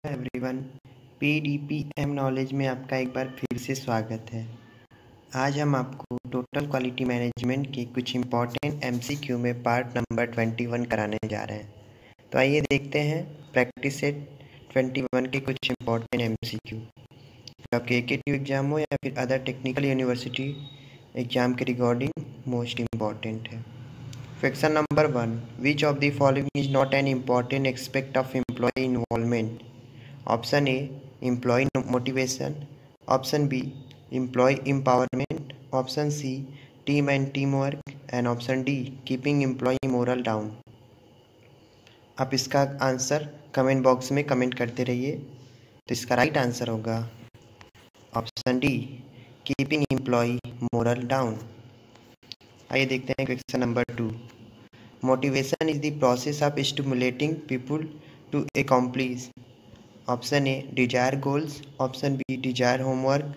Everyone, पीडीपीएम knowledge में आपका एक बार फिर से स्वागत है। आज हम आपको टोटल क्वालिटी मैनेजमेंट के कुछ इम्पॉर्टेंट एमसीक्यू में पार्ट नंबर 21 कराने जा रहे हैं। तो आइए देखते हैं प्रैक्टिस सेट 21 के कुछ इम्पॉर्टेंट एमसीक्यू। आपके एकेटीयू एग्जाम हो या फिर अदर टेक्निकल यूनिवर्सिटी एग्जाम के रिगार्डिंग मोस्ट इम्पॉर्टेंट है। Question number 1, which of the following is not an important aspect of employee involvement? Option A, employee motivation. Option B, employee empowerment. Option C, team and team work. And option D, keeping employee morale down. आप इसका answer comment box में comment करते रहिए। तो इसका right answer होगा option D, keeping employee morale down. आइए देखते हैं question number 2, motivation is the process of stimulating people to accomplish. Option A, desire goals. Option B, desire homework.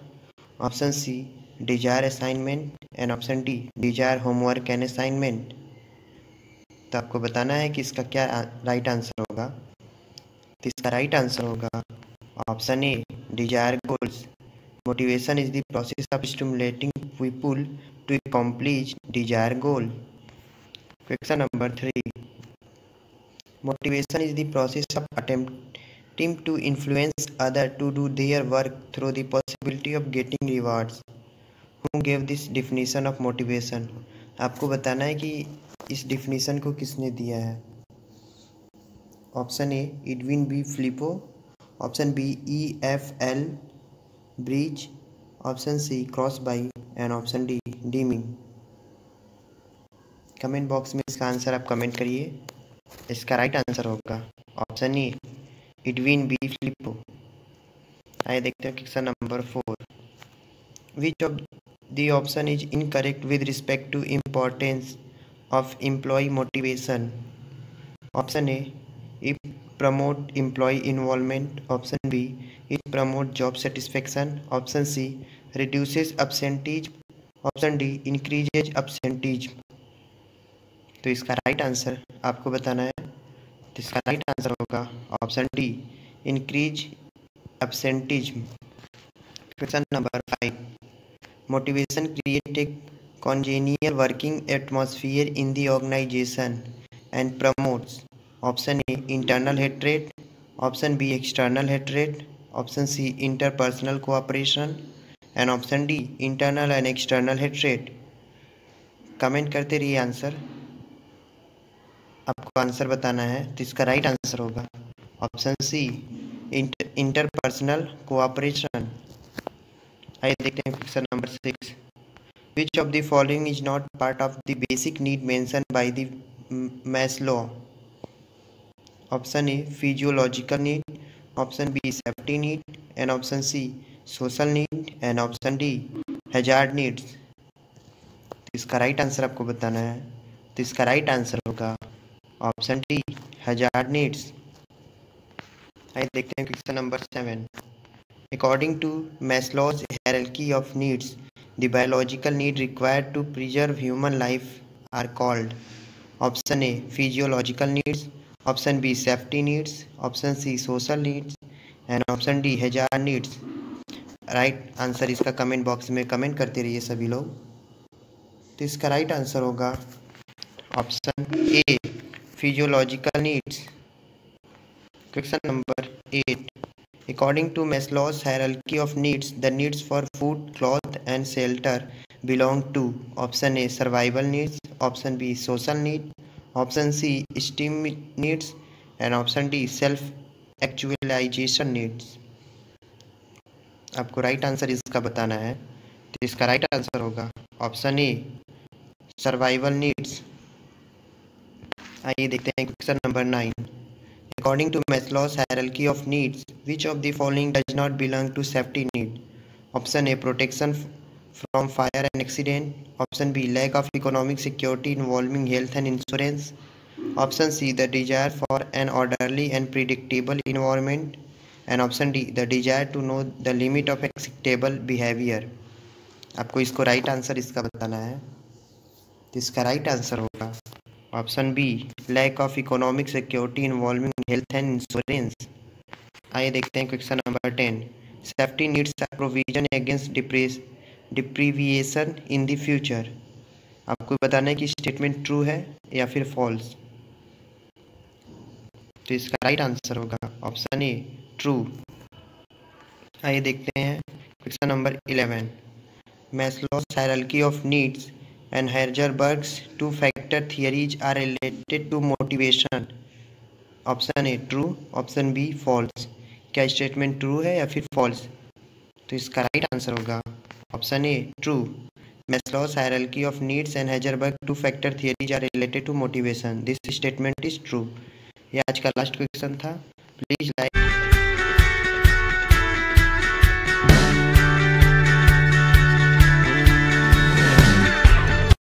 Option C, desire assignment. And option D, desire homework and assignment. तो आपको बताना है कि इसका क्या राइट आंसर होगा। तो इसका राइट आंसर होगा option A, desire goals. Motivation is the process of stimulating people to accomplish desire goal. Question number 3, motivation is the process of attempting to influence others to do their work through the possibility of getting rewards. Who gave this definition of motivation? आपको बताना है कि इस definition को किसने दिया है। Option A, Edwin B Flippo. Option B, EFL Bridge. Option C, Crosby. And option D, Deming. Comment box में इसका आंसर आप कमेंट करिए। इसका राइट आंसर होगा option A, Edwin B Flippo. आइए देखते हैं question number 4, which of the option is incorrect with respect to importance of employ motivation? Option A, it promote employ involvement. Option B, it promote job satisfaction. Option C, reduces absenteeism। Option D, increases absenteeism। तो इसका right answer आपको बताना है। तो इसका right answer होगा option D, increase absenteeism। Question number 5, motivation create a congenial working atmosphere in the organization and promotes. Option A, internal hatred. Option B, external hatred. Option C, interpersonal cooperation. And option D, internal and external hatred. Comment करते रहिए answer, आपको answer बताना है। तो इसका right answer होगा option C, interpersonal cooperation. आइए देखते हैं question number 6, which of the following is not part of the basic need mention by the Maslow? Option A, physiological need. Option B, safety need. And option C, social need. And option D, hazard needs. तो इसका right answer आपको बताना है। तो इसका right answer होगा option D, hazard needs. आइए देखते हैं question number 7, according to Maslow's hierarchy of needs, the biological need required to preserve human life are called? Option A, physiological needs. Option B, safety needs. Option C, social needs. And option D, hazard needs. Right answer इसका comment box में comment करते रहिए सभी लोग। तो इसका right answer होगा option A, physiological needs. Question number 8, according to Maslow's hierarchy of needs, the needs for food, cloth and shelter belong to option A, survival needs, option B, social need, option C, esteem needs, and option D, self actualization needs। आपको right answer इसका बताना है। तो इसका right answer होगा option ए, survival needs. आइए देखते हैं question number 9, according to Maslow's hierarchy of needs, which of the following does not belong to safety need? Option A, protection from fire and accident. Option B, lack of economic security involving health and insurance. Option C, the desire for an orderly and predictable environment. And option D, the desire to know the limit of acceptable behavior। आपको इसको right answer इसका बताना है। तो इसका right answer होगा option B, lack of economic security involving health and insurance. आइए देखते हैं question number 10। Safety needs are provision against deprivation in the future. आपको बताना है कि स्टेटमेंट ट्रू है या फिर फॉल्स। तो इसका राइट आंसर होगा ऑप्शन ए, ट्रू। आइए देखते हैं question number 11। Maslow's hierarchy of needs and Heisenberg's two-factor theories are related to motivation। Option A true, option B false. क्या स्टेटमेंट ट्रू है या फिर फॉल्स? तो इसका राइट आंसर होगा option A, true. Maslow's hierarchy of needs and Heisenberg two factor theories are related to motivation. This statement is true. ये आज का लास्ट क्वेश्चन था। Please like